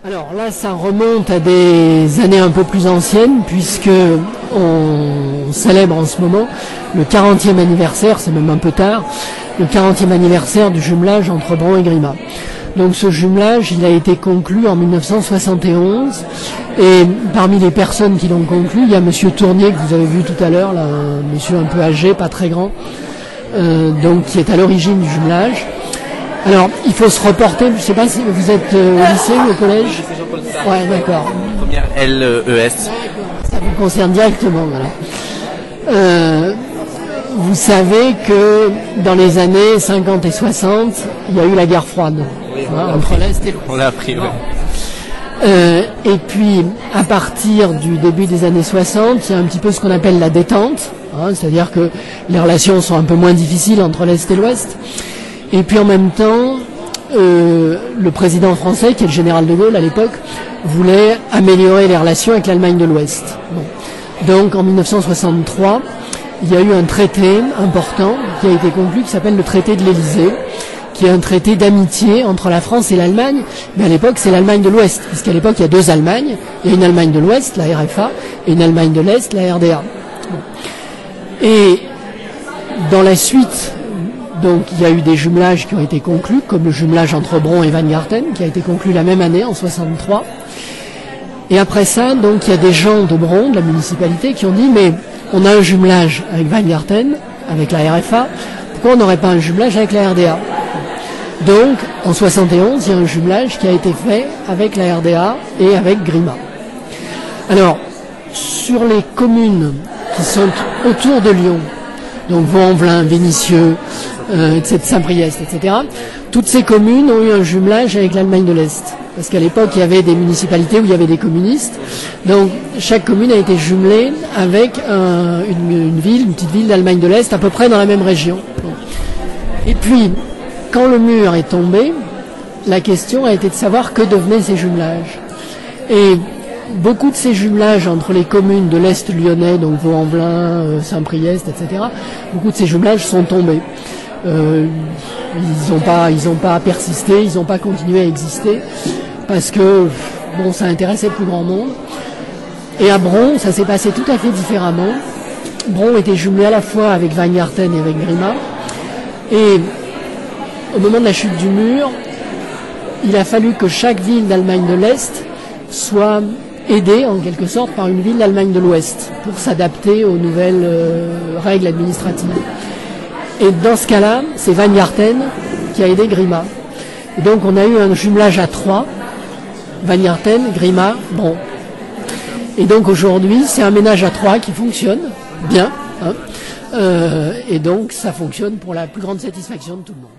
Alors là, ça remonte à des années un peu plus anciennes, puisque on célèbre en ce moment le 40e anniversaire, c'est même un peu tard, le 40e anniversaire du jumelage entre Bron et Grimma. Donc ce jumelage, il a été conclu en 1971, et parmi les personnes qui l'ont conclu, il y a Monsieur Tournier, que vous avez vu tout à l'heure, là, un monsieur un peu âgé, pas très grand, donc qui est à l'origine du jumelage. Alors, il faut se reporter, je ne sais pas si vous êtes au lycée ou au collège. Ouais, d'accord. Première LES. Ça vous concerne directement, voilà. Vous savez que dans les années 50 et 60, il y a eu la guerre froide, entre l'Est et l'Ouest. On l'a appris, oui. Et puis, à partir du début des années 60, il y a un petit peu ce qu'on appelle la détente, c'est-à-dire que les relations sont un peu moins difficiles entre l'Est et l'Ouest. Et puis en même temps, le président français, qui est le général de Gaulle à l'époque, voulait améliorer les relations avec l'Allemagne de l'Ouest. Bon. Donc en 1963, il y a eu un traité important qui a été conclu, qui s'appelle le traité de l'Élysée, qui est un traité d'amitié entre la France et l'Allemagne, mais à l'époque c'est l'Allemagne de l'Ouest, puisqu'à l'époque il y a deux Allemagnes, il y a une Allemagne de l'Ouest, la RFA, et une Allemagne de l'Est, la RDA. Bon. Et dans la suite, donc il y a eu des jumelages qui ont été conclus, comme le jumelage entre Bron et Weingarten, qui a été conclu la même année, en 63. Et après ça, donc il y a des gens de Bron, de la municipalité, qui ont dit, mais on a un jumelage avec Weingarten, avec la RFA, pourquoi on n'aurait pas un jumelage avec la RDA? Donc, en 71, il y a un jumelage qui a été fait avec la RDA et avec Grimma. Alors, sur les communes qui sont autour de Lyon, donc Vaux-en-Velin, Vénissieux, Saint-Priest, etc. Toutes ces communes ont eu un jumelage avec l'Allemagne de l'Est. Parce qu'à l'époque, il y avait des municipalités où il y avait des communistes. Donc, chaque commune a été jumelée avec une petite ville d'Allemagne de l'Est, à peu près dans la même région. Et puis, quand le mur est tombé, la question a été de savoir que devenaient ces jumelages. Et beaucoup de ces jumelages entre les communes de l'Est lyonnais, donc Vaux-en-Velin, Saint-Priest, etc., beaucoup de ces jumelages sont tombés. Ils n'ont pas persisté, ils n'ont pas continué à exister, parce que bon, ça intéressait le plus grand monde. Et à Bron, ça s'est passé tout à fait différemment. Bron était jumelé à la fois avec Weingarten et avec Grimma. Et au moment de la chute du mur, il a fallu que chaque ville d'Allemagne de l'Est soit aidée en quelque sorte par une ville d'Allemagne de l'Ouest pour s'adapter aux nouvelles règles administratives. Et dans ce cas-là, c'est Weingarten qui a aidé Grimma. Et donc on a eu un jumelage à 3, Weingarten, Grimma, Bron. Et donc aujourd'hui, c'est un ménage à 3 qui fonctionne bien. Et donc ça fonctionne pour la plus grande satisfaction de tout le monde.